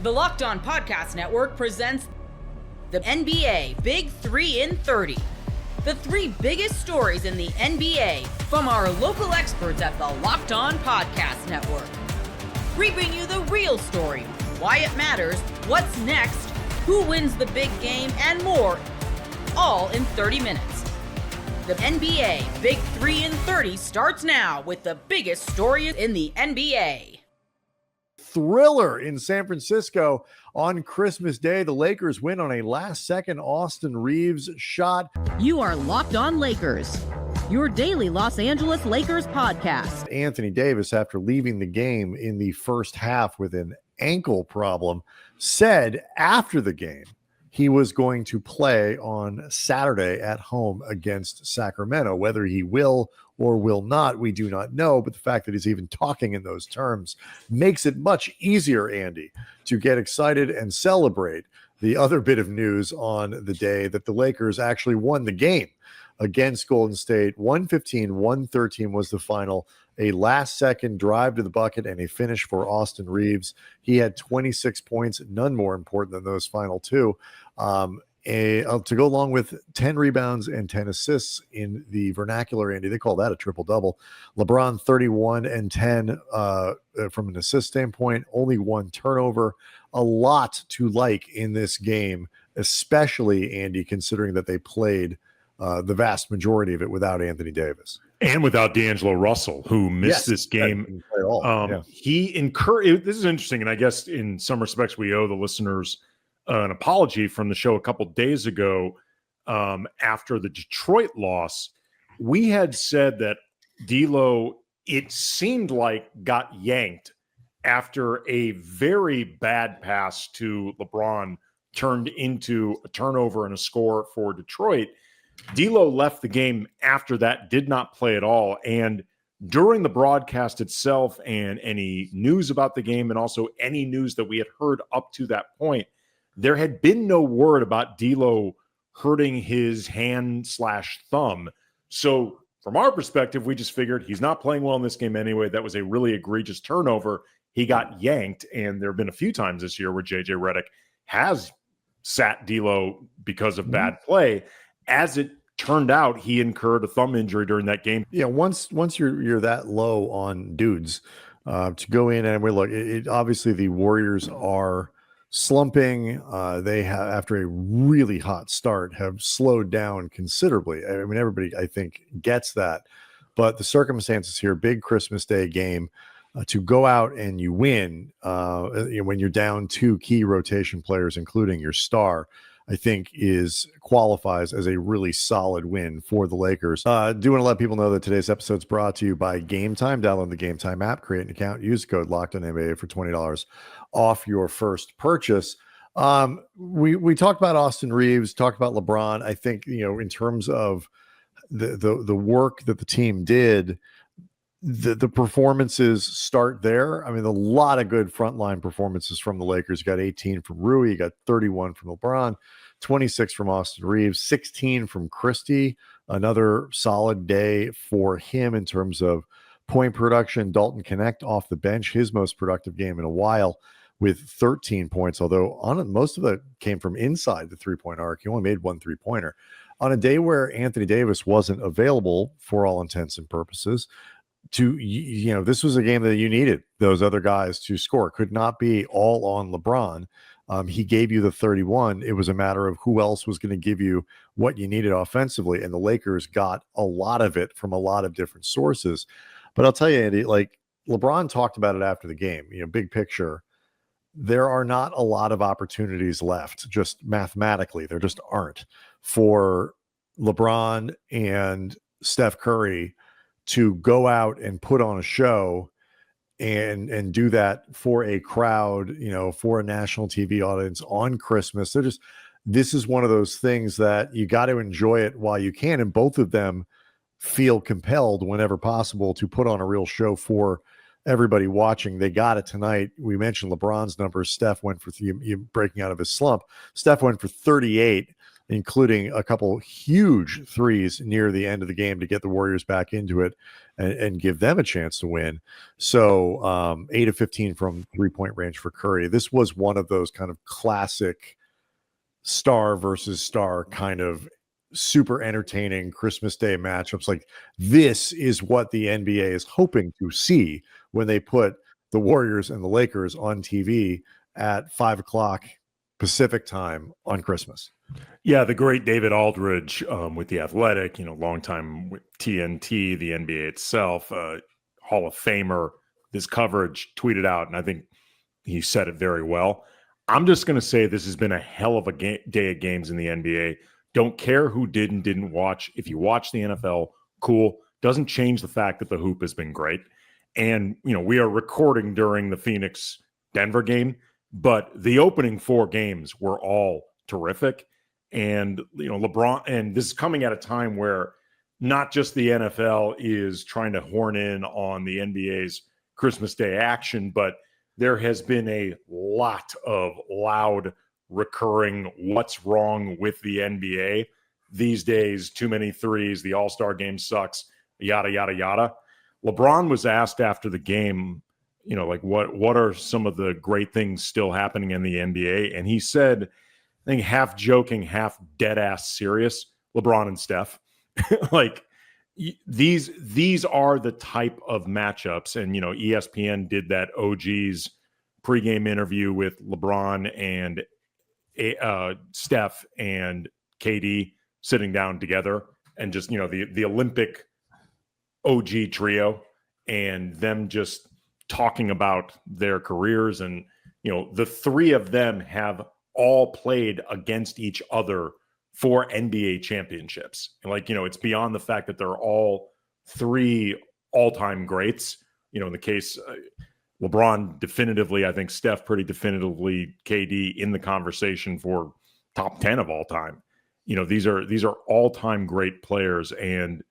The Locked On Podcast Network presents the NBA Big 3 in 30. The 3 biggest stories in the NBA from our local experts at the Locked On Podcast Network. We bring you the real story, why it matters, what's next, who wins the big game, and more, all in 30 minutes. The NBA Big 3 in 30 starts now with the biggest stories in the NBA. Thriller in San Francisco on Christmas Day. The Lakers win on a last-second Austin Reeves shot. You are Locked On Lakers, your daily Los Angeles Lakers podcast. Anthony Davis, after leaving the game in the first half with an ankle problem, said after the game he was going to play on Saturday at home against Sacramento. Whether he will or will not, we do not know. But the fact that he's even talking in those terms makes it much easier, Andy, to get excited and celebrate. The other bit of news on the day that the Lakers actually won the game against Golden State. 115-113 was the final. A last-second drive to the bucket and a finish for Austin Reeves. He had 26 points, none more important than those final two. To go along with 10 rebounds and 10 assists in the vernacular, Andy, they call that a triple-double. LeBron 31 and 10 from an assist standpoint, only one turnover. A lot to like in this game, especially, Andy, considering that they played the vast majority of it without Anthony Davis. And without D'Angelo Russell, who missed this game. He incurred, this is interesting, and I guess in some respects we owe the listeners an apology from the show a couple days ago after the Detroit loss. We had said that D'Lo, it seemed like, got yanked after a very bad pass to LeBron turned into a turnover and a score for Detroit. D'Lo left the game after that, did not play at all. And during the broadcast itself and any news about the game and also any news that we had heard up to that point, there had been no word about D'Lo hurting his hand/thumb. So from our perspective, we just figured he's not playing well in this game anyway. That was a really egregious turnover. He got yanked, and there have been a few times this year where J.J. Redick has sat D'Lo because of bad play. As it turned out, he incurred a thumb injury during that game. Yeah, once you're that low on dudes, to go in and we look, obviously the Warriors are slumping. They have, after a really hot start, have slowed down considerably. I mean, everybody, I think, gets that. But the circumstances here, big Christmas Day game, to go out and you win when you're down 2 key rotation players, including your star, I think qualifies as a really solid win for the Lakers. Do want to let people know that today's episode is brought to you by Gametime. Download the Gametime app, create an account, use the code LOCKEDONNBA for $20 off your first purchase. We talked about Austin Reeves, talked about LeBron. I think, in terms of the work that the team did, the performances start there. I mean, a lot of good frontline performances from the Lakers. You got 18 from Rui, you got 31 from LeBron, 26 from Austin Reeves, 16 from Christie. Another solid day for him in terms of point production. Dalton Connect off the bench, his most productive game in a while with 13 points, although most of it came from inside the three-point arc. He only made 1 3-pointer. On a day where Anthony Davis wasn't available for all intents and purposes, this was a game that you needed those other guys to score. It could not be all on LeBron. He gave you the 31. It was a matter of who else was going to give you what you needed offensively, and the Lakers got a lot of it from a lot of different sources. But I'll tell you, Andy, like LeBron talked about it after the game, big picture, there are not a lot of opportunities left, just mathematically. There just aren't, for LeBron and Steph Curry to go out and put on a show and do that for a crowd, for a national TV audience on Christmas. This is one of those things that you got to enjoy it while you can. And both of them feel compelled whenever possible to put on a real show for everybody watching. They got it tonight. We mentioned LeBron's numbers. Steph went for breaking out of his slump. Steph went for 38 including a couple huge threes near the end of the game to get the Warriors back into it and give them a chance to win. So 8 of 15 from 3-point range for Curry. This was one of those kind of classic star versus star kind of super entertaining Christmas Day matchups. Like, this is what the NBA is hoping to see when they put the Warriors and the Lakers on TV at 5 o'clock Pacific time on Christmas. Yeah, the great David Aldridge with The Athletic, longtime with TNT, the NBA itself, Hall of Famer, this coverage tweeted out, and I think he said it very well. I'm just going to say this has been a hell of a day of games in the NBA. Don't care who did and didn't watch. If you watch the NFL, cool. Doesn't change the fact that the hoop has been great. And, we are recording during the Phoenix-Denver game, but the opening 4 games were all terrific. And, LeBron, and this is coming at a time where not just the NFL is trying to horn in on the NBA's Christmas Day action, but there has been a lot of loud recurring what's wrong with the NBA these days. Too many threes. The All-Star game sucks. Yada, yada, yada. LeBron was asked after the game, what are some of the great things still happening in the NBA? And he said, I think half joking, half dead ass serious, LeBron and Steph. These are the type of matchups. And, ESPN did that OG's pregame interview with LeBron and Steph and KD sitting down together, and just, the Olympic OG trio, and them just talking about their careers. And, the three of them have all played against each other for NBA championships. And it's beyond the fact that they're all 3 all-time greats. In the case, LeBron definitively, I think Steph pretty definitively, KD in the conversation for top 10 of all time. These are all-time great players. And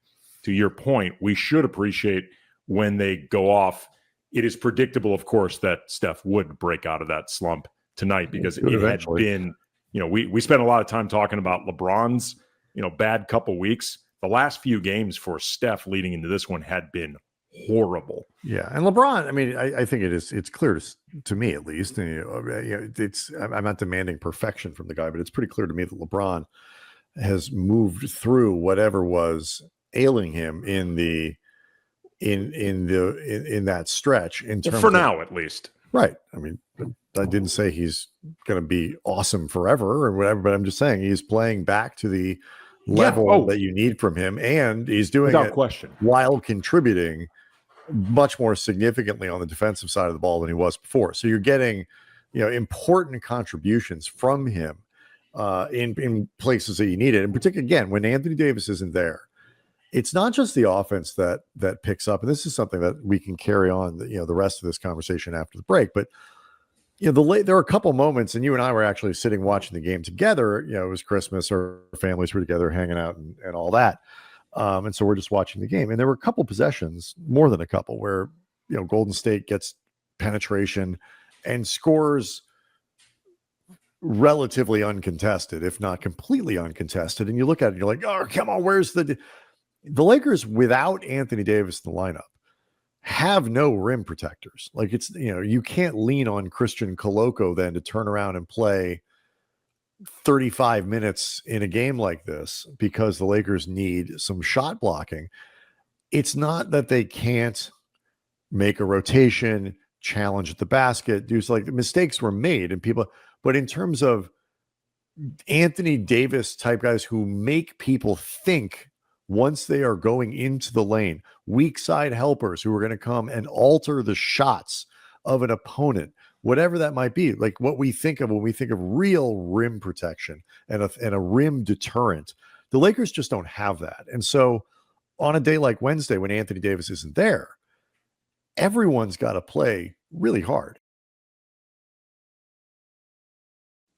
to your point, we should appreciate when they go off. It is predictable, of course, that Steph would break out of that slump tonight, because it had been, we spent a lot of time talking about LeBron's, bad couple weeks. The last few games for Steph leading into this one had been horrible. Yeah. And LeBron, I mean, I think it's clear to me, at least, I'm not demanding perfection from the guy, but it's pretty clear to me that LeBron has moved through whatever was ailing him in that stretch, in terms for now, at least. Right. I mean, I didn't say he's going to be awesome forever or whatever, but I'm just saying he's playing back to the level that you need from him, and he's doing without it question while contributing much more significantly on the defensive side of the ball than he was before. So you're getting, important contributions from him in places that you need it. In particular, again, when Anthony Davis isn't there, it's not just the offense that picks up. And this is something that we can carry on, the rest of this conversation after the break. But, there are a couple moments, and you and I were actually sitting watching the game together. It was Christmas, our families were together hanging out and all that. And so we're just watching the game. And there were a couple possessions, more than a couple, where, Golden State gets penetration and scores relatively uncontested, if not completely uncontested. And you look at it and you're like, oh, come on, where's the Lakers without Anthony Davis in the lineup have no rim protectors. Like, it's, you can't lean on Christian Coloco then to turn around and play 35 minutes in a game like this, because the Lakers need some shot blocking. It's not that they can't make a rotation, challenge at the basket, do like the mistakes were made and people, but in terms of Anthony Davis type guys who make people think once they are going into the lane, weak side helpers who are going to come and alter the shots of an opponent, whatever that might be, like what we think of when we think of real rim protection and a rim deterrent. The Lakers just don't have that. And so on a day like Wednesday, when Anthony Davis isn't there, everyone's got to play really hard.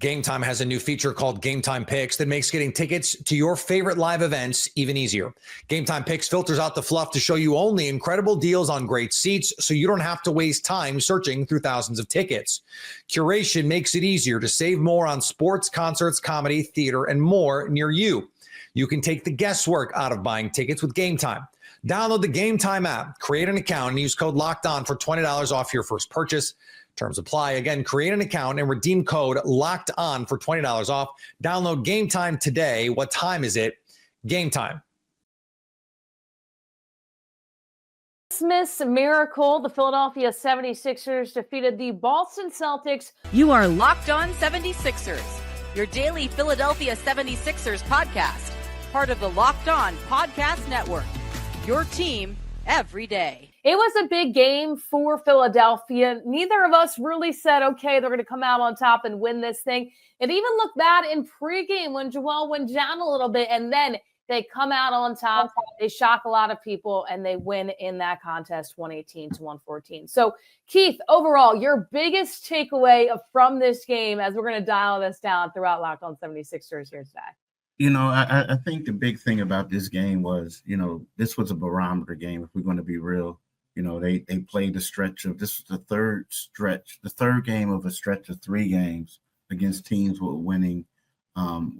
Gametime has a new feature called Gametime Picks that makes getting tickets to your favorite live events even easier. Gametime Picks filters out the fluff to show you only incredible deals on great seats, so you don't have to waste time searching through thousands of tickets. Curation makes it easier to save more on sports, concerts, comedy, theater, and more near you. You can take the guesswork out of buying tickets with Gametime. Download the Gametime app, create an account, and use code LOCKEDON for $20 off your first purchase. Terms apply. Again, create an account and redeem code LOCKEDON for $20 off. Download Gametime today. What time is it? Gametime. Christmas miracle. The Philadelphia 76ers defeated the Boston Celtics. You are Locked On 76ers, your daily Philadelphia 76ers podcast, part of the Locked On Podcast Network, your team every day. It was a big game for Philadelphia. Neither of us really said, okay, they're going to come out on top and win this thing. It even looked bad in pregame when Joel went down a little bit, and then they come out on top. They shock a lot of people, and they win in that contest 118-114. So, Keith, overall, your biggest takeaway from this game, as we're going to dial this down throughout Locked On 76ers here today? You know, I think the big thing about this game was, you know, this was a barometer game, if we're going to be real. You know, they played a stretch of, this was the third game of a stretch of 3 games against teams with winning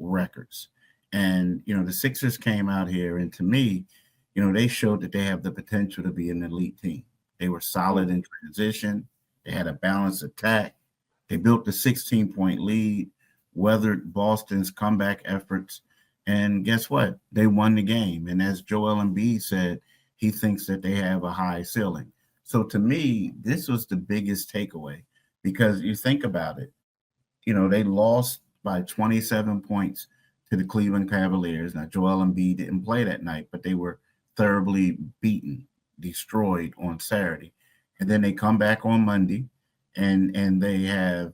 records. And, you know, the Sixers came out here, and to me, you know, they showed that they have the potential to be an elite team. They were solid in transition. They had a balanced attack. They built a 16-point lead, weathered Boston's comeback efforts. And guess what? They won the game. And as Joel Embiid said, he thinks that they have a high ceiling. So to me, this was the biggest takeaway, because you think about it, you know, they lost by 27 points to the Cleveland Cavaliers. Now, Joel Embiid didn't play that night, but they were thoroughly beaten, destroyed on Saturday. And then they come back on Monday and they have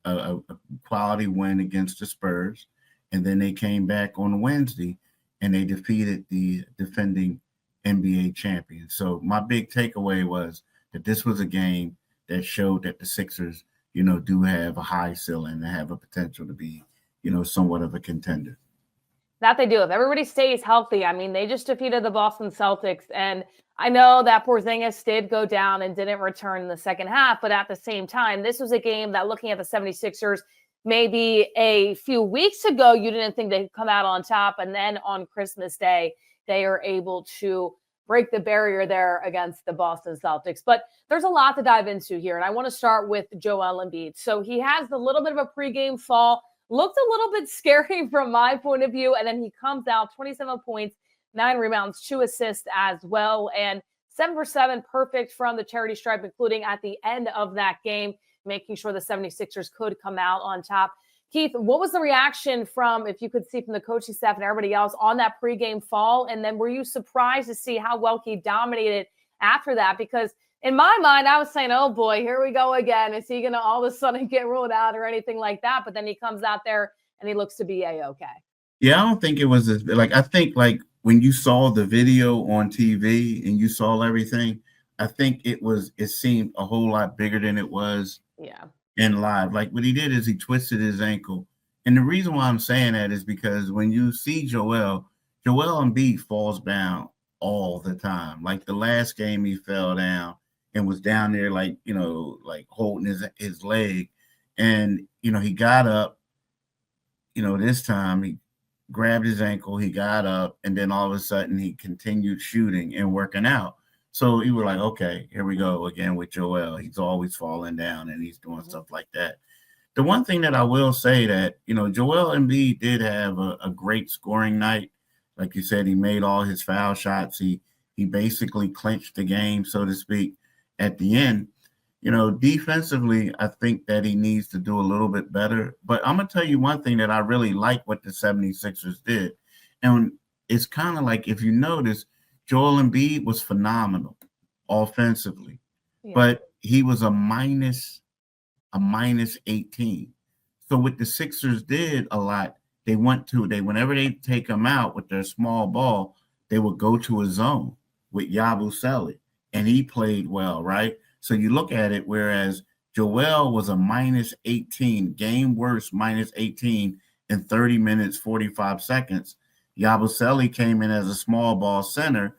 a quality win against the Spurs. And then they came back on Wednesday and they defeated the defending NBA champion. So my big takeaway was that this was a game that showed that the Sixers, you know, do have a high ceiling and have a potential to be, you know, somewhat of a contender. That they do. If everybody stays healthy, I mean, they just defeated the Boston Celtics. And I know that Porzingis did go down and didn't return in the second half. But at the same time, this was a game that, looking at the 76ers, maybe a few weeks ago, you didn't think they'd come out on top. And then on Christmas Day, they are able to break the barrier there against the Boston Celtics. But there's a lot to dive into here. And I want to start with Joel Embiid. So he has the little bit of a pregame fall, looked a little bit scary from my point of view. And then he comes out 27 points, 9 rebounds, 2 assists as well. And 7 for 7 perfect from the charity stripe, including at the end of that game, making sure the 76ers could come out on top. Keith, what was the reaction from, if you could see from the coaching staff and everybody else, on that pregame fall? And then were you surprised to see how well he dominated after that? Because in my mind, I was saying, oh boy, here we go again. Is he going to all of a sudden get ruled out or anything like that? But then he comes out there and he looks to be A-okay. Yeah, I don't think it was I think when you saw the video on TV and you saw everything, I think it seemed a whole lot bigger than it was. Yeah. In live. Like what he did is he twisted his ankle. And the reason why I'm saying that is because when you see Joel Embiid falls down all the time. Like the last game he fell down and was down there like, you know, like holding his leg. And, you know, he got up, you know, this time he grabbed his ankle, he got up, and then all of a sudden he continued shooting and working out. So you were like, okay, here we go again with Joel. He's always falling down and he's doing stuff like that. The one thing that I will say that, you know, Joel Embiid did have a great scoring night. Like you said, he made all his foul shots. He basically clinched the game, so to speak, at the end. You know, defensively, I think that he needs to do a little bit better. But I'm going to tell you one thing that I really like what the 76ers did. And it's kind of like, if you notice, Joel Embiid was phenomenal offensively, but he was a minus 18. So what the Sixers did a lot, whenever they take him out with their small ball, they would go to a zone with Yabusele, and he played well, right? So you look at it, whereas Joel was a minus 18, game worst minus 18 in 30 minutes, 45 seconds. Yabusele came in as a small ball center,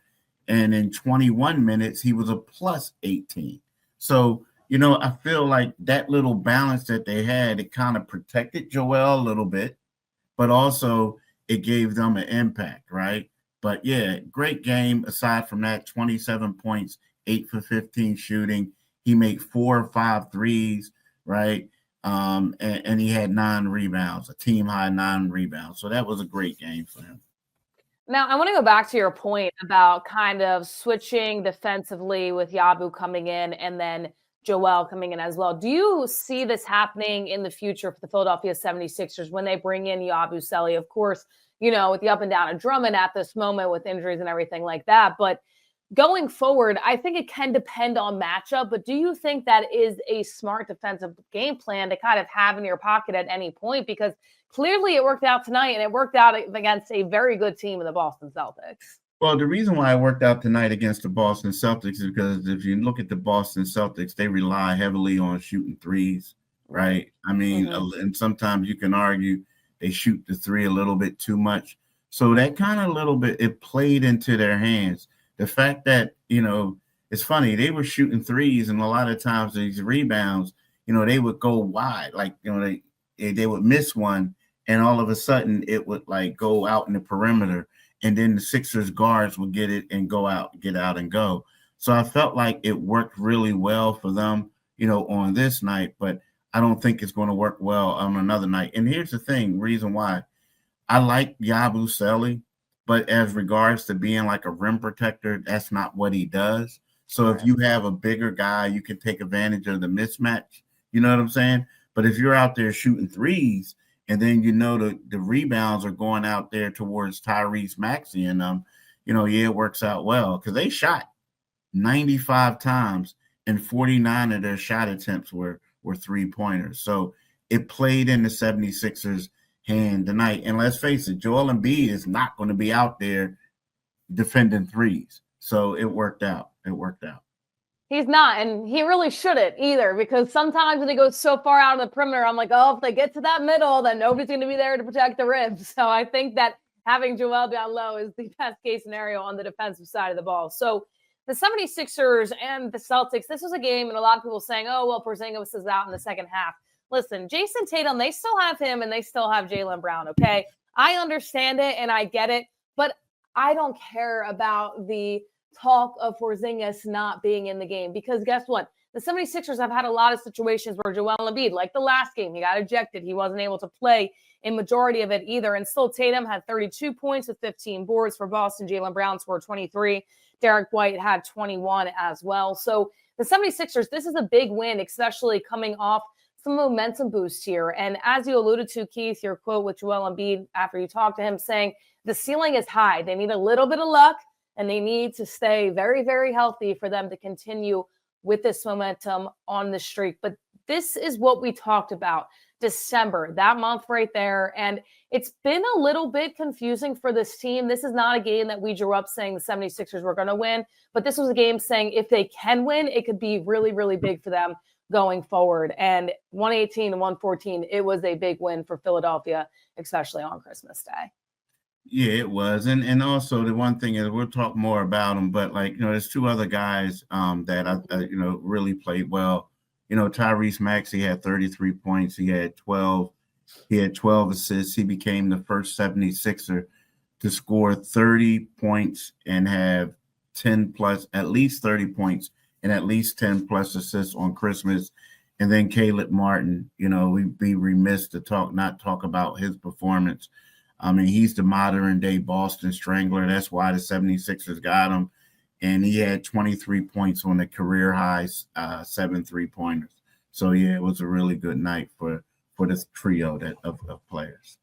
and in 21 minutes, he was a plus 18. So, I feel like that little balance that they had, it kind of protected Joel a little bit, but also it gave them an impact, right? But yeah, great game. Aside from that, 27 points, 8 for 15 shooting. He made 4 or 5 threes, right? And he had 9 rebounds, a team high 9 rebounds. So that was a great game for him. Now, I want to go back to your point about kind of switching defensively with Yabu coming in and then Joel coming in as well. Do you see this happening in the future for the Philadelphia 76ers when they bring in Yabusele? Of course, with the up and down of Drummond at this moment with injuries and everything like that. But going forward, I think it can depend on matchup. But do you think that is a smart defensive game plan to kind of have in your pocket at any point? Because clearly it worked out tonight, and it worked out against a very good team in the Boston Celtics. Well, the reason why it worked out tonight against the Boston Celtics is because if you look at the Boston Celtics, they rely heavily on shooting threes, right? I mean, and sometimes you can argue they shoot the three a little bit too much. So that kind of little bit, it played into their hands. The fact that, it's funny, they were shooting threes, and a lot of times these rebounds, they would go wide. Like, they would miss one, and all of a sudden it would like go out in the perimeter. And then the Sixers guards would get it and get out and go. So I felt like it worked really well for them, on this night, but I don't think it's going to work well on another night. And here's the reason why. I like Yabusele, but as regards to being like a rim protector, that's not what he does. So if you have a bigger guy, you can take advantage of the mismatch. You know what I'm saying? But if you're out there shooting threes, and then the rebounds are going out there towards Tyrese Maxey and it works out well because they shot 95 times and 49 of their shot attempts were 3-pointers. So it played in the 76ers' hand tonight. And let's face it, Joel Embiid is not going to be out there defending threes. So it worked out. He's not, and he really shouldn't either, because sometimes when he goes so far out of the perimeter, I'm like, if they get to that middle, then nobody's going to be there to protect the rim. So I think that having Joel down low is the best case scenario on the defensive side of the ball. So the 76ers and the Celtics, this was a game, and a lot of people saying, Porzingis is out in the second half. Listen, Jason Tatum, they still have him, and they still have Jaylen Brown, okay? I understand it, and I get it, but I don't care about the talk of Porzingis not being in the game, because guess what? The 76ers have had a lot of situations where Joel Embiid, like the last game, he got ejected. He wasn't able to play in majority of it either. And still Tatum had 32 points with 15 boards for Boston. Jaylen Brown scored 23. Derek White had 21 as well. So the 76ers, this is a big win, especially coming off some momentum boost here. And as you alluded to, Keith, your quote with Joel Embiid after you talked to him saying the ceiling is high. They need a little bit of luck, and they need to stay very, very healthy for them to continue with this momentum on the streak. But this is what we talked about. December, that month right there. And it's been a little bit confusing for this team. This is not a game that we drew up saying the 76ers were going to win, but this was a game saying if they can win, it could be really, really big for them going forward. And 118-114, it was a big win for Philadelphia, especially on Christmas Day. Yeah, it was. And also the one thing is we'll talk more about them, but there's 2 other guys that I really played well. Tyrese Maxey had 33 points. He had 12 assists. He became the first 76er to score 30 points and have 10 plus, at least 30 points and at least 10 plus assists on Christmas. And then Caleb Martin, we'd be remiss to not talk about his performance. I mean, he's the modern day Boston Strangler. That's why the 76ers got him. And he had 23 points on the career highs, 7 3-pointers. So, yeah, it was a really good night for this trio of players.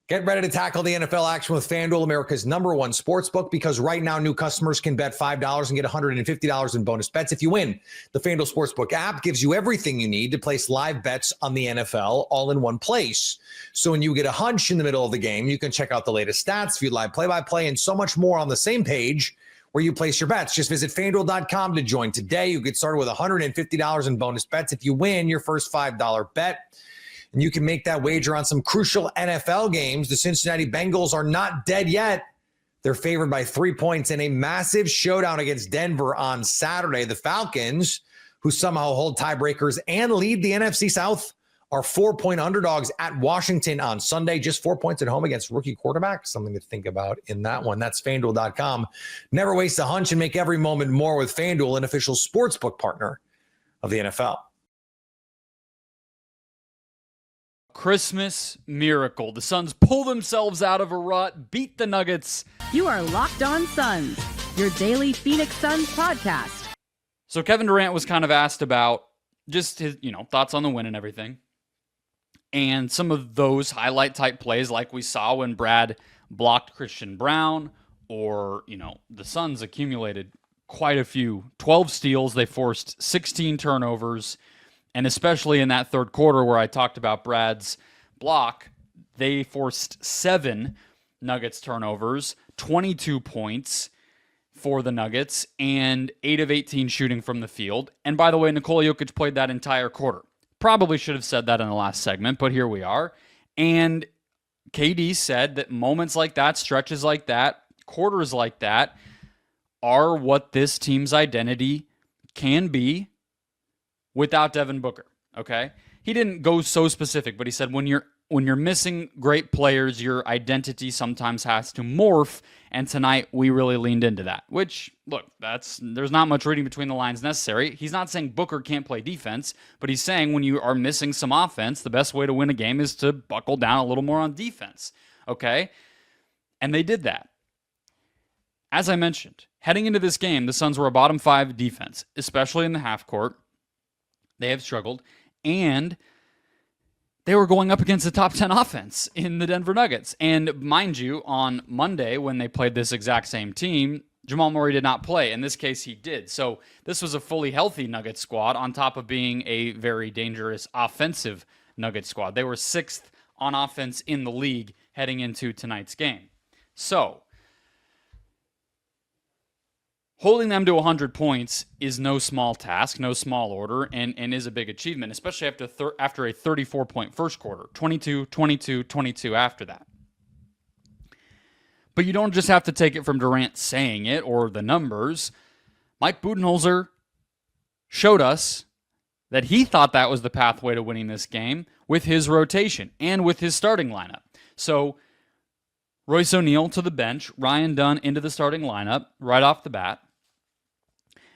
Get ready to tackle the NFL action with FanDuel, America's #1 sportsbook, because right now new customers can bet $5 and get $150 in bonus bets if you win. The FanDuel Sportsbook app gives you everything you need to place live bets on the NFL all in one place. So when you get a hunch in the middle of the game, you can check out the latest stats, view live play-by-play, and so much more on the same page where you place your bets. Just visit FanDuel.com to join today. You get started with $150 in bonus bets if you win your first $5 bet. And you can make that wager on some crucial NFL games. The Cincinnati Bengals are not dead yet. They're favored by 3 points in a massive showdown against Denver on Saturday. The Falcons, who somehow hold tiebreakers and lead the NFC South, are 4-point underdogs at Washington on Sunday. Just 4 points at home against rookie quarterback. Something to think about in that one. That's FanDuel.com. Never waste a hunch and make every moment more with FanDuel, an official sportsbook partner of the NFL. Christmas miracle. The Suns pull themselves out of a rut, beat the Nuggets. You are Locked On Suns, your daily Phoenix Suns podcast. So Kevin Durant was kind of asked about just his, thoughts on the win and everything. And some of those highlight type plays like we saw when Brad blocked Christian Brown, or, the Suns accumulated quite a few 12 steals. They forced 16 turnovers. And especially in that third quarter where I talked about Brad's block, they forced 7 Nuggets turnovers, 22 points for the Nuggets, and 8 of 18 shooting from the field. And by the way, Nikola Jokic played that entire quarter. Probably should have said that in the last segment, but here we are. And KD said that moments like that, stretches like that, quarters like that are what this team's identity can be without Devin Booker, okay? He didn't go so specific, but he said when you're missing great players, your identity sometimes has to morph, and tonight we really leaned into that. Which, look, there's not much reading between the lines necessary. He's not saying Booker can't play defense, but he's saying when you are missing some offense, the best way to win a game is to buckle down a little more on defense, okay? And they did that. As I mentioned, heading into this game, the Suns were a bottom 5 defense, especially in the half court. They have struggled, and they were going up against the top 10 offense in the Denver Nuggets. And mind you, on Monday, when they played this exact same team, Jamal Murray did not play. In this case, he did. So this was a fully healthy Nuggets squad on top of being a very dangerous offensive Nuggets squad. They were 6th on offense in the league heading into tonight's game. So holding them to 100 points is no small task, no small order, and is a big achievement, especially after a 34-point first quarter, 22, 22, 22 after that. But you don't just have to take it from Durant saying it or the numbers. Mike Budenholzer showed us that he thought that was the pathway to winning this game with his rotation and with his starting lineup. So Royce O'Neal to the bench, Ryan Dunn into the starting lineup right off the bat.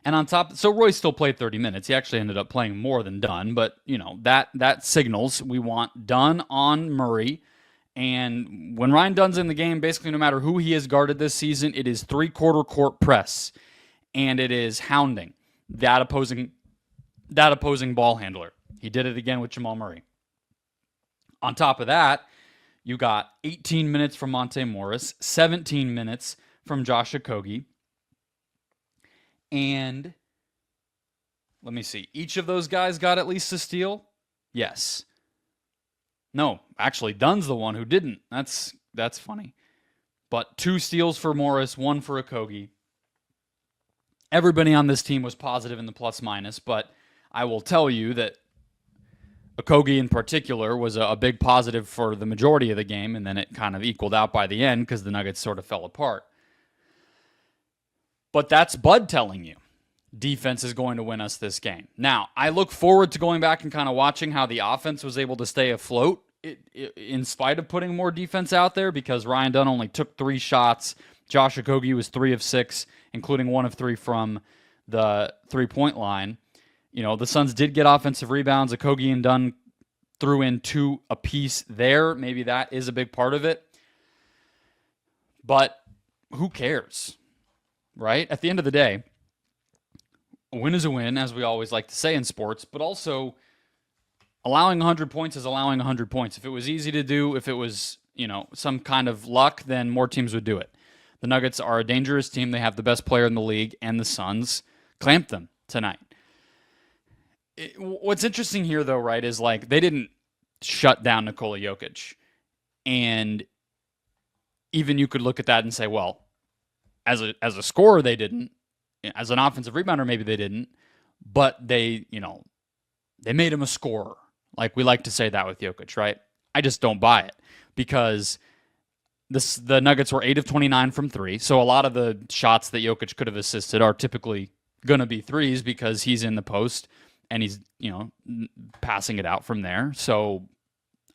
And on top, so Royce still played 30 minutes. He actually ended up playing more than Dunn, but that signals we want Dunn on Murray. And when Ryan Dunn's in the game, basically no matter who he has guarded this season, it is 3-quarter court press, and it is hounding that opposing ball handler. He did it again with Jamal Murray. On top of that, you got 18 minutes from Monte Morris, 17 minutes from Josh Okogie. And let me see. Each of those guys got at least a steal? Yes. No, actually, Dunn's the one who didn't. That's funny. But 2 steals for Morris, 1 for Okogie. Everybody on this team was positive in the plus-minus, but I will tell you that Okogie in particular was a big positive for the majority of the game, and then it kind of equaled out by the end because the Nuggets sort of fell apart. But that's Bud telling you defense is going to win us this game. Now, I look forward to going back and kind of watching how the offense was able to stay afloat in spite of putting more defense out there, because Ryan Dunn only took 3 shots. Josh Okogie was 3 of 6, including 1 of 3 from the 3-point line. The Suns did get offensive rebounds. Okogie and Dunn threw in 2 apiece there. Maybe that is a big part of it. But who cares? Right? At the end of the day, a win is a win, as we always like to say in sports, but also allowing 100 points is allowing 100 points. If it was easy to do, if it was, some kind of luck, then more teams would do it. The Nuggets are a dangerous team. They have the best player in the league, and the Suns clamped them tonight. What's interesting here, though, right, is they didn't shut down Nikola Jokic. And even you could look at that and say, well, As a scorer, they didn't. As an offensive rebounder, maybe they didn't. But they made him a scorer. Like we like to say that with Jokic, right? I just don't buy it because the Nuggets were 8 of 29 from 3. So a lot of the shots that Jokic could have assisted are typically going to be threes because he's in the post and he's, passing it out from there. So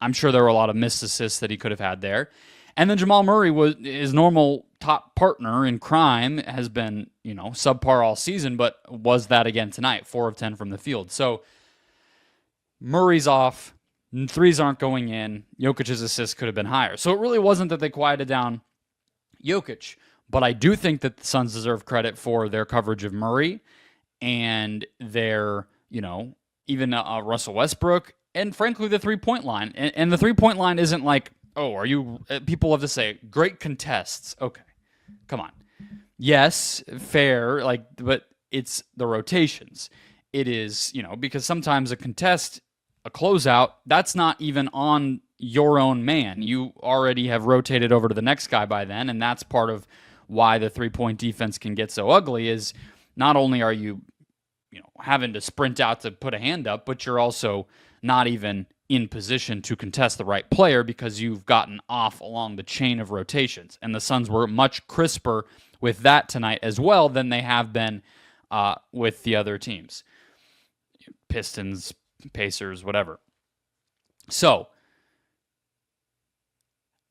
I'm sure there were a lot of missed assists that he could have had there. And then Jamal Murray was his normal top partner in crime has been, subpar all season, but was that again tonight, 4 of 10 from the field. So Murray's off, threes aren't going in. Jokic's assists could have been higher. So it really wasn't that they quieted down Jokic, but I do think that the Suns deserve credit for their coverage of Murray and their, even Russell Westbrook and frankly the 3-point line. And the 3-point line isn't like, people love to say great contests. Okay, come on. Yes, fair, but it's the rotations. It is, because sometimes a contest, a closeout, that's not even on your own man. You already have rotated over to the next guy by then, and that's part of why the 3-point defense can get so ugly is not only are you, having to sprint out to put a hand up, but you're also not even in position to contest the right player because you've gotten off along the chain of rotations. And the Suns were much crisper with that tonight as well than they have been with the other teams. Pistons, Pacers, whatever. So,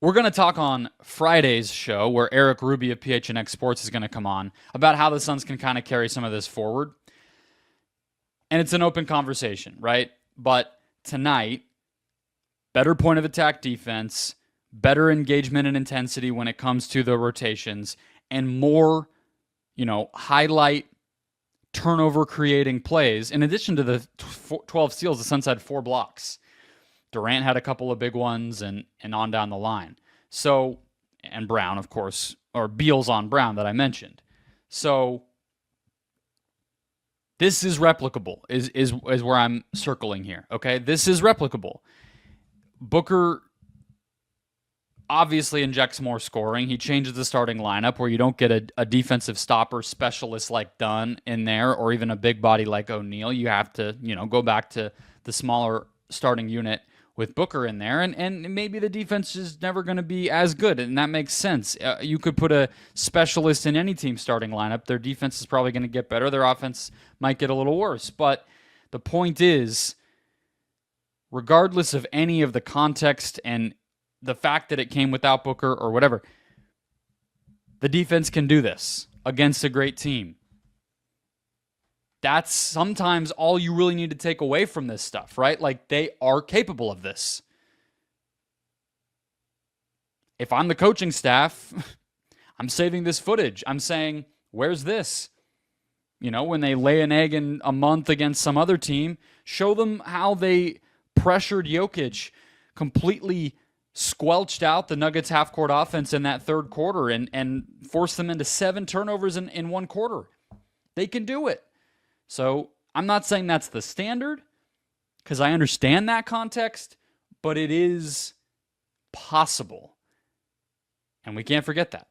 we're going to talk on Friday's show where Eric Ruby of PHNX Sports is going to come on about how the Suns can kind of carry some of this forward. And it's an open conversation, right? But tonight, better point of attack defense, better engagement and intensity when it comes to the rotations, and more, highlight turnover creating plays. In addition to the 12 steals, the Suns had 4 blocks. Durant had a couple of big ones and on down the line. So, and Brown, of course, or Beals on Brown that I mentioned. So, this is replicable, is where I'm circling here, okay? This is replicable. Booker obviously injects more scoring. He changes the starting lineup where you don't get a defensive stopper specialist like Dunn in there or even a big body like O'Neal. You have to, go back to the smaller starting unit with Booker in there, and maybe the defense is never going to be as good, and that makes sense. You could put a specialist in any team starting lineup. Their defense is probably going to get better. Their offense might get a little worse. But the point is, regardless of any of the context and the fact that it came without Booker or whatever, the defense can do this against a great team. That's sometimes all you really need to take away from this stuff, right? Like, they are capable of this. If I'm the coaching staff, I'm saving this footage. I'm saying, where's this? When they lay an egg in a month against some other team, show them how they pressured Jokic, completely squelched out the Nuggets half-court offense in that third quarter and forced them into 7 turnovers in one quarter. They can do it. So I'm not saying that's the standard because I understand that context, but it is possible. And we can't forget that.